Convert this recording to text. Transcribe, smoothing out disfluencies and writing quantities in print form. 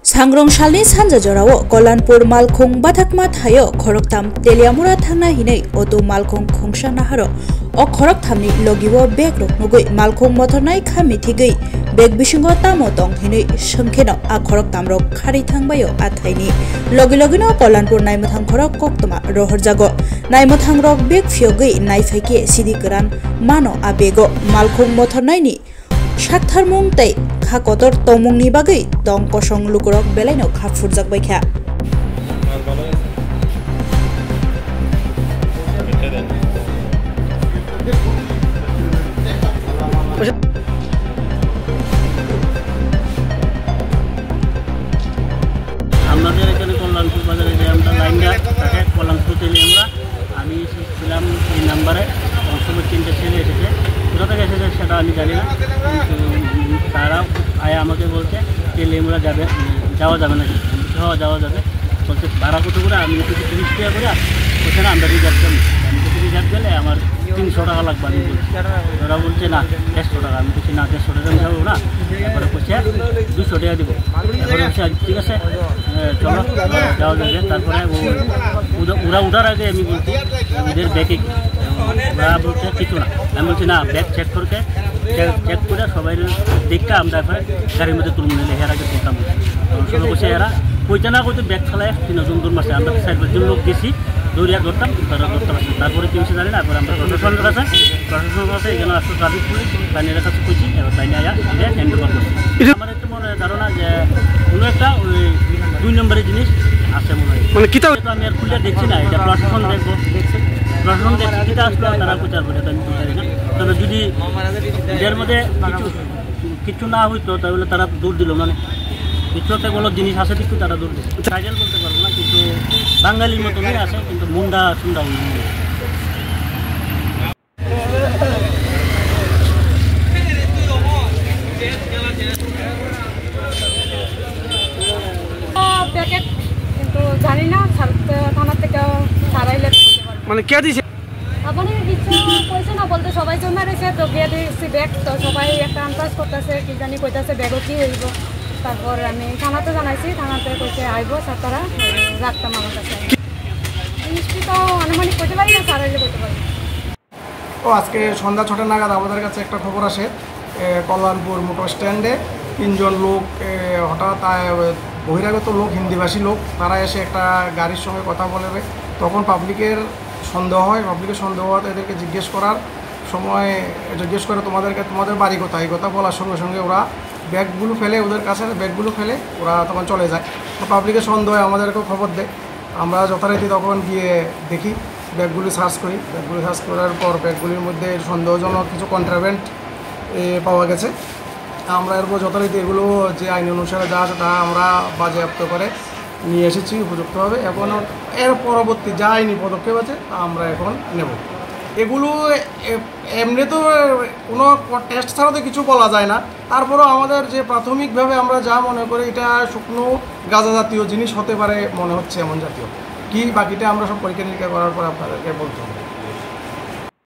सांग्रंशालनि सानजा जराव कल्याणपुर मालखुं बाथाकमा थायो खरकथाम तेलियामुरा थांना हिनै अटो मालखुं खुंसा नाहारो अ खरकथामनि लगिवो बेग रखनुगै मालखुं मथरनाय खामि थिगै बेग बिसिंगो तामो दं हिनै संखेनो आ खरकथाम रक खारि थांबायो आथायनि लगे लगेनो कल्याणपुर नायमथां खरक कक्तमा रहर जागो नायमथां रक बेग फियोगै नायफाइके सिदि गोरान मानो आ बेगो मालखुं मथरनायनि साथारमुं तै खाकतर तमुंनि बागै दं कसं लुकरक बेलायनो खाफुरजाक बायखा আমাদের এখানে কল্যাণপুর বাজারে যে আমরা লাইনটা থাকে কল্যাণপুর থেকে আমি ছিলাম এই নাম্বারে সময় 3টে ছেলে এসেছে কোথা থেকে এসেছে সেটা আমি জানি না তারা আয়া আমাকে বলছে তেলিয়ামুড়া যাওয়া যাবে নাকি যাওয়া যাবে বলছে ভাড়া কত করে আমি কিছু 30 টাকা করে ওখানে আমরা রিজার্ভ করি রিজার্ভ গেলে আমার 300 টাকা লাগবে আমি বলছি ওরা বলছে না 150 টাকা আমি বলছি না 150 টাকা যাবো না তারপরে বলছে 200 টাকা দিব তারপরে বলছে ঠিক আছে চলো যাওয়া যাবে তারপরে ওরা উঠার আগে আমি বলছি ওদের ব্যাগে ওরা বলছে কিছু না আমি বলছি না ব্যাগ চেক করে সবাই দেখতে আমরা এবার গাড়ির মধ্যে তুলব নিলে এর আগে তুলতাম সবাই বসে এরা কইতে না কইতে ব্যাগ ফেলায় 3জন দূর মাসে আমরা 4-5 লোক গেছি দৌড়িয়া ধরতাম তারা ধরতে পারছি তারপরে কি হচ্ছে জানি না এবার আমরা প্রশাসনের কাছে এখানে আসতো ট্রাফিক পুলিশ তাইনের কাছে কইছি এবার তাইনে আয়া এটা হ্যান্ড ওভার করছি আমার একটু মনে ধারণা যে কোনো একটা ওই 2 নম্বরের জিনিস আছে মনে হয় মানে কিতা আমি আর খুলে দেখছি না এটা প্রশাসন দেখবো প্রশাসন দেখছি কিতা আসবে তারা প্রচার করে আমি বুঝতে না তবে যদি এর মধ্যে কিছু না হইতো তাহলে তারা দূর দিল মানে কিছু একটা বড় জিনিস আছে কিন্তু তারা দূর দিচ্ছে টাইটেল বলতে পারবো না কিন্তু বাঙালির মতনই আছে কিন্তু মুন্ডা সুন্দা প্যাকেট কিন্তু জানি না থানা থেকে সারাইলে মানে কে দিছে আপনি কিছু কইছে না বলতে সবাই জন্য রয়েছে তো গিয়ে দিয়েছি ব্যাগ তো সবাই একটা আন্দাজ করতেছে কি জানি কইতেছে ব্যাগও কি হইব তারপর আমি থানাতে জানাইছি থানাতে কইছে আইব তারা রাখতাম আমার কাছে জিনিসটি তো আনুমানিক করতে পারি না সারাইলে করতে পারি ও আজকে সন্ধ্যা 6টা নাগাদ আমাদের কাছে একটা খবর আসে কল্যাণপুর মোটর স্ট্যান্ডে 3জন লোক হঠাৎ বহিরাগত লোক হিন্দিভাষী লোক তারা এসে একটা গাড়ির সঙ্গে কথা বলবে তখন পাবলিকের সন্দেহ হয় পাবলিকের সন্দেহ হওয়াতে এদেরকে জিজ্ঞেস করার সময় জিজ্ঞেস করে তোমাদের বাড়ি কোথায় এই কথা বলার সঙ্গে সঙ্গে ওরা ব্যাগগুলো ফেলে ওদের কাছে ব্যাগগুলো ফেলে ওরা তখন চলে যায় তো পাবলিকের সন্দেহ আমাদেরকেও খবর দেয় আমরা যথারীতি তখন গিয়ে দেখি ব্যাগগুলি সার্চ করি ব্যাগগুলি সার্চ করার পর ব্যাগগুলির মধ্যে সন্দেহজনক কিছু কন্ট্রাব্যান্ড পাওয়া গেছে আমরা এরপর যথারীতি এগুলো যে আইন অনুসারে যা আছে তা আমরা বাজেয়াপ্ত করে নিয়ে এসেছি উপযুক্তভাবে এখন এর পরবর্তী যা আইনি পদক্ষেপ আছে আমরা এখন নেব এগুলো এমনি তো কোনো টেস্ট ছাড়া তো কিছু বলা যায় না তারপরেও আমাদের যে প্রাথমিকভাবে আমরা যা মনে করি এটা শুকনো গাঁজা জাতীয় জিনিস হতে পারে মনে হচ্ছে এমন জাতীয় কি বাকিটা আমরা সব পরীক্ষা নিরীক্ষা করার পর আপনাদেরকে বলতে হবে।